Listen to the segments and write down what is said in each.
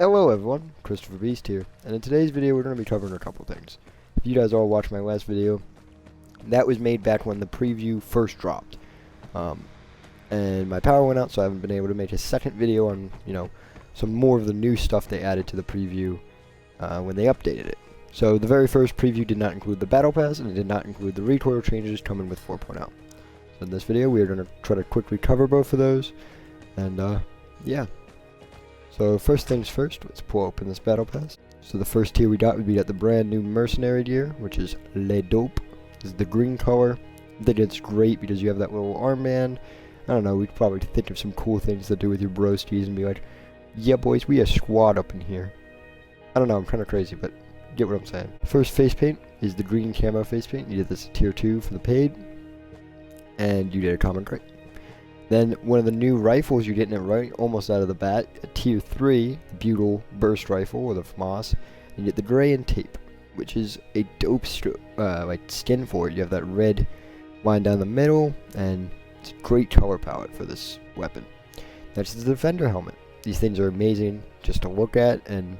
Hello everyone, Christopher Beast here, and in today's video we're going to be covering a couple things. If you guys all watched my last video, that was made back when the preview first dropped. And my power went out, so I haven't been able to make a second video on, some more of the new stuff they added to the preview when they updated it. So the very first preview did not include the Battle Pass, and it did not include the recoil changes coming with 4.0. So in this video we are going to try to quickly cover both of those, and yeah. So first things first, let's pull open this Battle Pass. So the first tier we got would be the brand new Mercenary gear, which is Le Dope. This is the green color. I think it's great because you have that little armband. I don't know, we'd probably think of some cool things to do with your broskies and be like, yeah boys, we a squad up in here. I don't know, I'm kind of crazy, but get what I'm saying. First face paint is the green camo face paint. You get this at tier 2 for the paid, and you get a common crate. Then one of the new rifles, you're getting it right almost out of the bat, a tier 3 Butyl burst rifle with a FMOS, and you get the gray and tape, which is a dope skin for it. You have that red line down the middle, and it's a great color palette for this weapon. Next is the Defender helmet. These things are amazing just to look at, and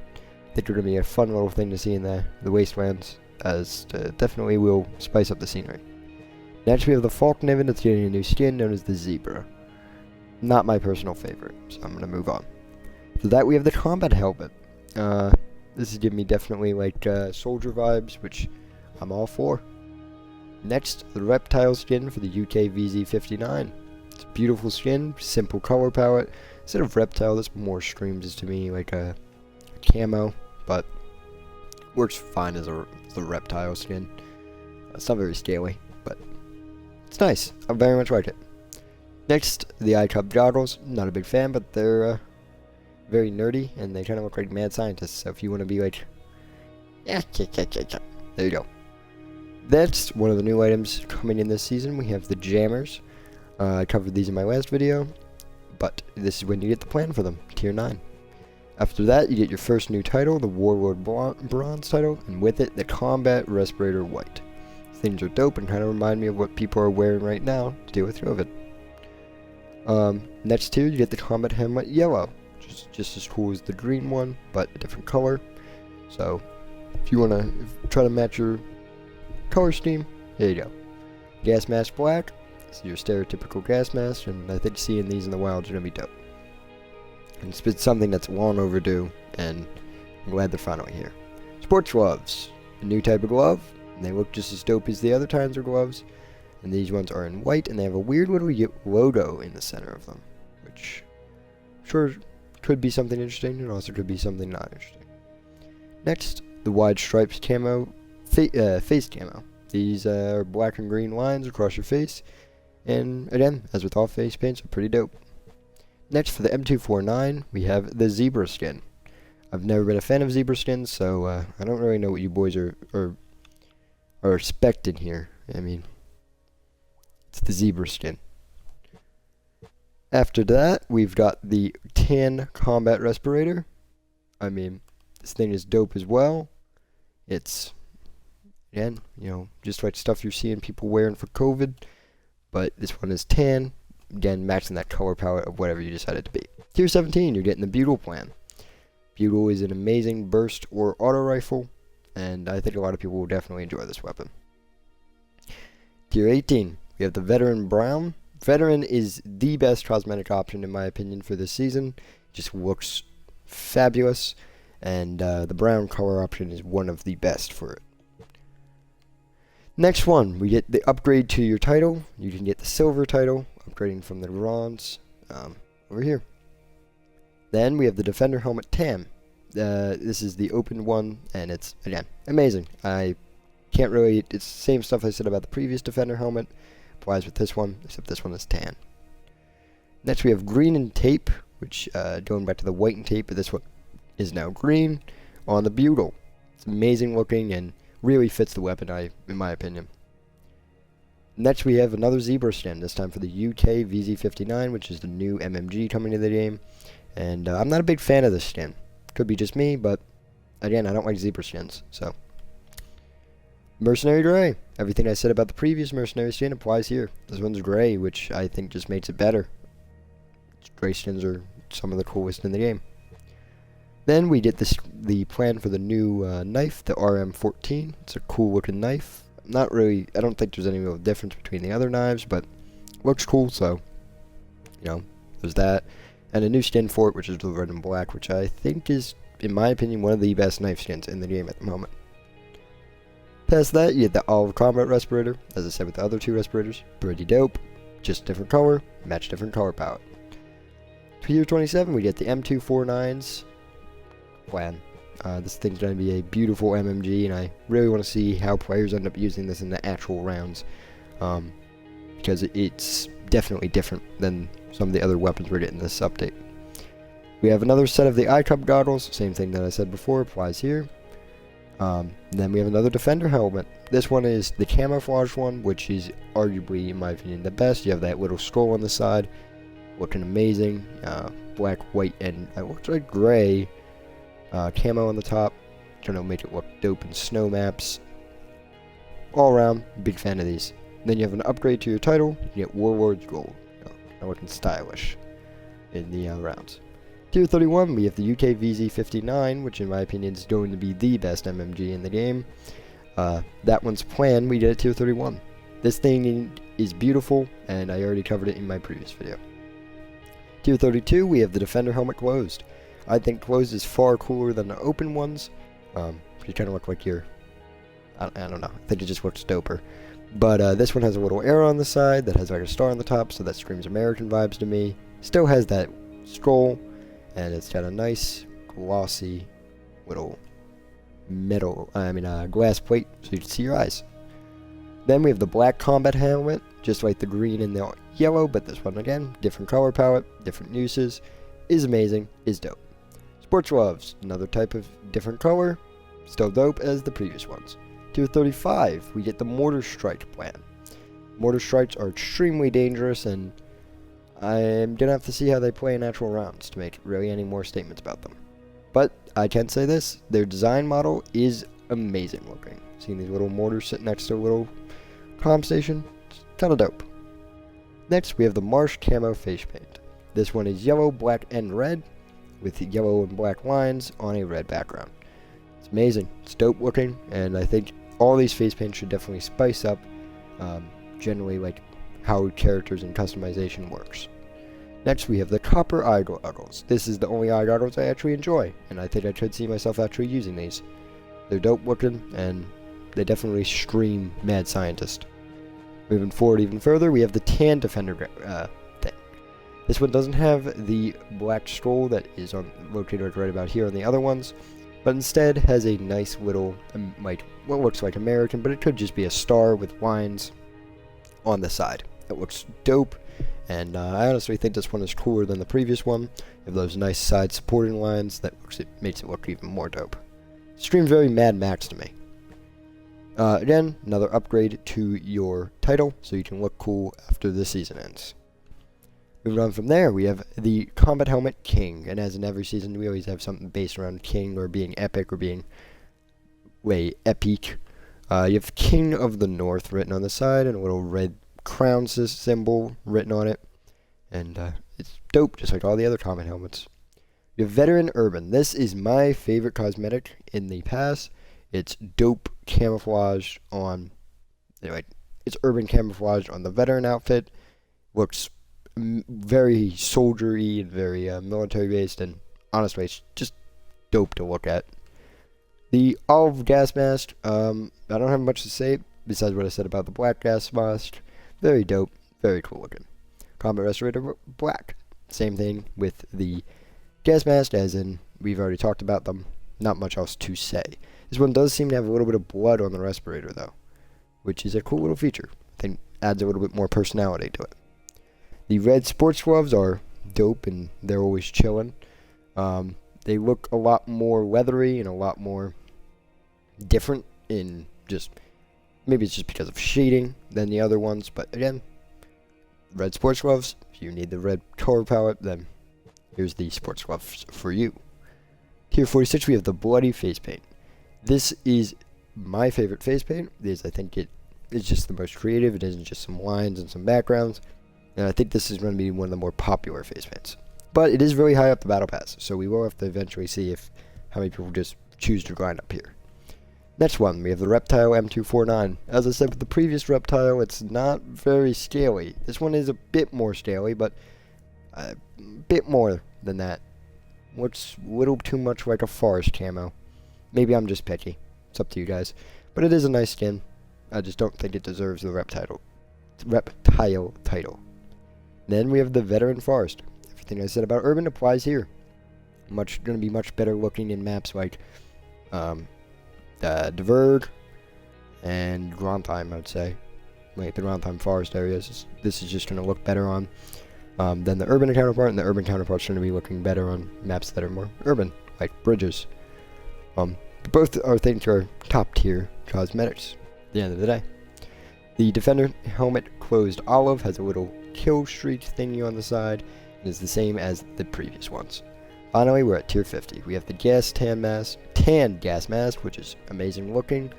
I think they're going to be a fun little thing to see in the wastelands, as definitely will spice up the scenery. Next we have the Falkniven that's getting a new skin known as the Zebra. Not my personal favorite, so I'm going to move on. For that we have the combat helmet. This is giving me definitely soldier vibes, which I'm all for. Next, the Reptile skin for the UK VZ59. It's a beautiful skin, simple color palette. Instead of Reptile, this more screams to me like a camo, but works fine as the Reptile skin. It's not very scaly, but it's nice. I very much like it. Next, the eye cup goggles. Not a big fan, but they're very nerdy, and they kind of look like mad scientists. So if you want to be like, yeah, there you go. That's one of the new items coming in this season. We have the jammers. I covered these in my last video, but this is when you get the plan for them, tier 9. After that, you get your first new title, the Warlord Bronze title, and with it, the Combat Respirator White. Things are dope and kind of remind me of what people are wearing right now to deal with COVID. Next tier, you get the Combat Helmet Yellow, which is just as cool as the green one, but a different color. So, if you want to try to match your color scheme, there you go. Gas Mask Black, this is your stereotypical gas mask, and I think seeing these in the wild is going to be dope. And it's been something that's long overdue, and I'm glad they're finally here. Sports gloves, a new type of glove, and they look just as dope as the other kinds of gloves. And these ones are in white, and they have a weird little logo in the center of them, which sure could be something interesting, and also could be something not interesting. Next, the wide stripes camo, face camo. These are black and green lines across your face, and again, as with all face paints, are pretty dope. Next, for the M249, we have the zebra skin. I've never been a fan of zebra skins, so I don't really know what you boys are expecting here. I mean, it's the zebra skin. After that, we've got the tan combat respirator. I mean, this thing is dope as well. It's, again, just like stuff you're seeing people wearing for COVID, but this one is tan. Again, matching that color palette of whatever you decide it to be. Tier 17, you're getting the Butyl plan. Butyl is an amazing burst or auto rifle, and I think a lot of people will definitely enjoy this weapon. Tier 18, we have the Veteran Brown. Veteran is the best cosmetic option in my opinion for this season. Just looks fabulous, and the brown color option is one of the best for it. Next one, we get the upgrade to your title. You can get the silver title, upgrading from the bronze over here. Then we have the Defender Helmet Tam. This is the open one, and it's, again, amazing. I can't really, it's the same stuff I said about the previous Defender helmet, applies with this one, except this one is tan. Next we have green and tape, which, going back to the white and tape, but this one is now green on the Butyl. It's amazing looking and really fits the weapon, in my opinion. Next we have another zebra skin, this time for the UK VZ59, which is the new MMG coming to the game. And I'm not a big fan of this skin. Could be just me, but again, I don't like zebra skins, so. Mercenary Gray. Everything I said about the previous Mercenary skin applies here. This one's gray, which I think just makes it better. Gray skins are some of the coolest in the game. Then we get the plan for the new knife, the RM14. It's a cool looking knife. Not really, I don't think there's any real difference between the other knives, but looks cool, so, you know, there's that. And a new skin for it, which is the red and black, which I think is, in my opinion, one of the best knife skins in the game at the moment. Past that, you get the Olive Combat Respirator. As I said with the other two respirators, pretty dope. Just different color, match different color palette. Tier 27, we get the M249's plan. This thing's going to be a beautiful MMG, and I really want to see how players end up using this in the actual rounds, because it's definitely different than some of the other weapons we're getting in this update. We have another set of the eye cup goggles, same thing that I said before applies here. Then we have another Defender helmet. This one is the camouflage one, which is arguably, in my opinion, the best. You have that little skull on the side, looking amazing. Black, white, and it looks like gray camo on the top. Gonna make it look dope in snow maps. All around, big fan of these. Then you have an upgrade to your title. You get Warlord's Gold. Looking stylish in the rounds. Tier 31, we have the UK VZ59, which in my opinion is going to be the best MMG in the game. That one's planned, we get at Tier 31. This thing is beautiful, and I already covered it in my previous video. Tier 32, we have the Defender helmet closed. I think closed is far cooler than the open ones. You kind of look like you're, I don't know, I think it just looks doper. But this one has a little arrow on the side that has like a star on the top, so that screams American vibes to me. Still has that scroll, and it's got a nice glossy little glass plate so you can see your eyes. Then we have the black combat helmet, just like the green and the yellow, but this one again, different color palette, different uses, is amazing, is dope. Sports gloves, another type of different color, still dope as the previous ones. Tier 35, we get the Mortar Strike plan. Mortar Strikes are extremely dangerous, and I'm gonna have to see how they play in actual rounds to make really any more statements about them. But I can say this, their design model is amazing looking. Seeing these little mortars sitting next to a little comm station, it's kinda dope. Next, we have the Marsh Camo Face Paint. This one is yellow, black, and red, with yellow and black lines on a red background. It's amazing, it's dope looking, and I think all these face paints should definitely spice up generally like how characters and customization works. Next, we have the Copper Eye Goggles. This is the only eye goggles I actually enjoy, and I think I could see myself actually using these. They're dope looking, and they definitely scream Mad Scientist. Moving forward even further, we have the Tan Defender thing. This one doesn't have the black scroll that is located right about here on the other ones, but instead has a nice little, like, what looks like American, but it could just be a star with lines on the side. It looks dope, and I honestly think this one is cooler than the previous one. You have those nice side supporting lines that makes it look even more dope. Screams very Mad Max to me. Again, another upgrade to your title, so you can look cool after the season ends. Moving on from there, we have the Combat Helmet King, and as in every season, we always have something based around King, or being epic, or being epic. You have King of the North written on the side, and a little red crown symbol written on it, and it's dope, just like all the other Combat Helmets. You have Veteran Urban. This is my favorite cosmetic in the pass. It's dope camouflage on, it's urban camouflage on the veteran outfit. Looks very soldier-y and very military-based, and honestly, it's just dope to look at. The Olive Gas Mask, I don't have much to say besides what I said about the Black Gas Mask. Very dope, very cool looking. Combat Respirator Black, same thing with the Gas Mask, as in, we've already talked about them, not much else to say. This one does seem to have a little bit of blood on the respirator though, which is a cool little feature. I think adds a little bit more personality to it. The red sports gloves are dope, and they're always chilling. They look a lot more leathery and a lot more different in just, maybe it's just because of shading than the other ones, but again, red sports gloves, if you need the red color palette, then here's the sports gloves for you. Tier 46, we have the Bloody Face Paint. This is my favorite face paint, because I think it is just the most creative. It isn't just some lines and some backgrounds. And I think this is going to be one of the more popular face paints. But it is very high up the battle pass, so we will have to eventually see if how many people just choose to grind up here. Next one, we have the Reptile M249. As I said with the previous Reptile, it's not very scaly. This one is a bit more scaly, but a bit more than that. Looks a little too much like a forest camo. Maybe I'm just picky. It's up to you guys. But it is a nice skin. I just don't think it deserves the Reptile title. Then we have the Veteran Forest. Everything I said about Urban applies here. Going to be much better looking in maps like Diverg and Grandheim, I would say. Like the Grandheim forest areas. This is just going to look better on than the urban counterpart, and the urban counterpart's going to be looking better on maps that are more urban, like bridges. Both are things are top tier cosmetics at the end of the day. The Defender helmet closed olive has a little kill streak thingy on the side, and is the same as the previous ones. Finally, we're at tier 50. We have the tan gas mask, which is amazing looking,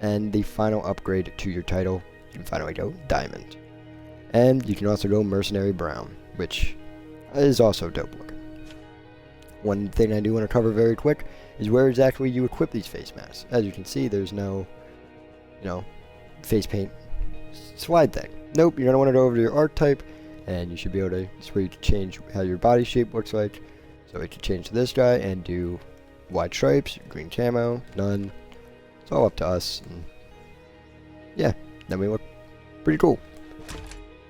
and the final upgrade to your title, you can finally go diamond. And you can also go mercenary brown, which is also dope looking. One thing I do want to cover very quick is where exactly you equip these face masks. As you can see, there's no, face paint slide thing. Nope, you're going to want to go over to your archetype, and you should be able to, it's where you can change how your body shape looks like. So we can change to this guy and do white stripes, green camo, none. It's all up to us. And yeah, then we look pretty cool.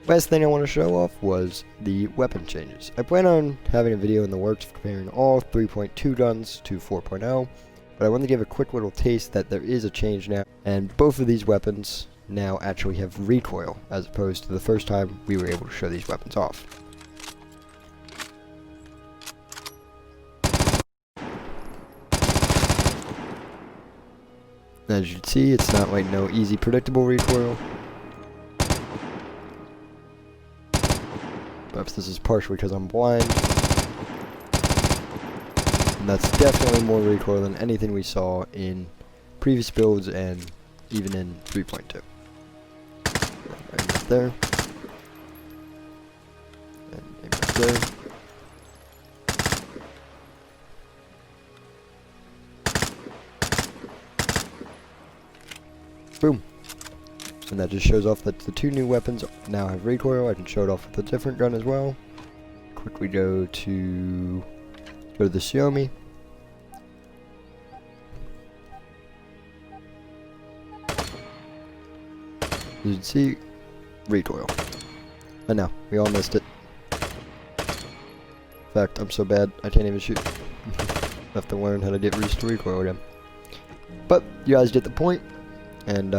Last thing I want to show off was the weapon changes. I plan on having a video in the works comparing all 3.2 guns to 4.0, but I want to give a quick little taste that there is a change now, and both of these weapons now actually have recoil, as opposed to the first time we were able to show these weapons off. As you can see, it's not like no easy predictable recoil. Perhaps this is partially because I'm blind. And that's definitely more recoil than anything we saw in previous builds and even in 3.2. Right there. And right there. Boom. And that just shows off that the two new weapons now have recoil. I can show it off with a different gun as well. Quickly go to the Xiaomi. As you can see, recoil. I know, we all missed it. In fact, I'm so bad, I can't even shoot. I have to learn how to get used to recoil again. But, you guys get the point. And,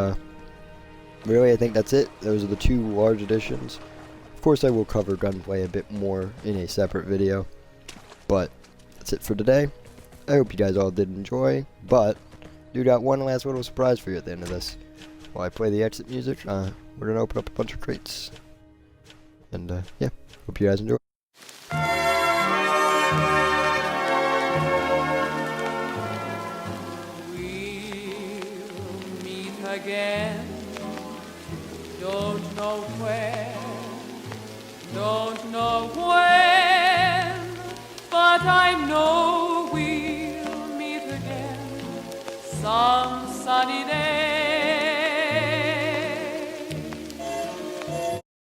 really, I think that's it. Those are the two large additions. Of course, I will cover gunplay a bit more in a separate video. But, that's it for today. I hope you guys all did enjoy. But, do got one last little surprise for you at the end of this. While I play the exit music, we're going to open up a bunch of crates. And, yeah, hope you guys enjoy. We'll meet again. Don't know where, don't know when, but I know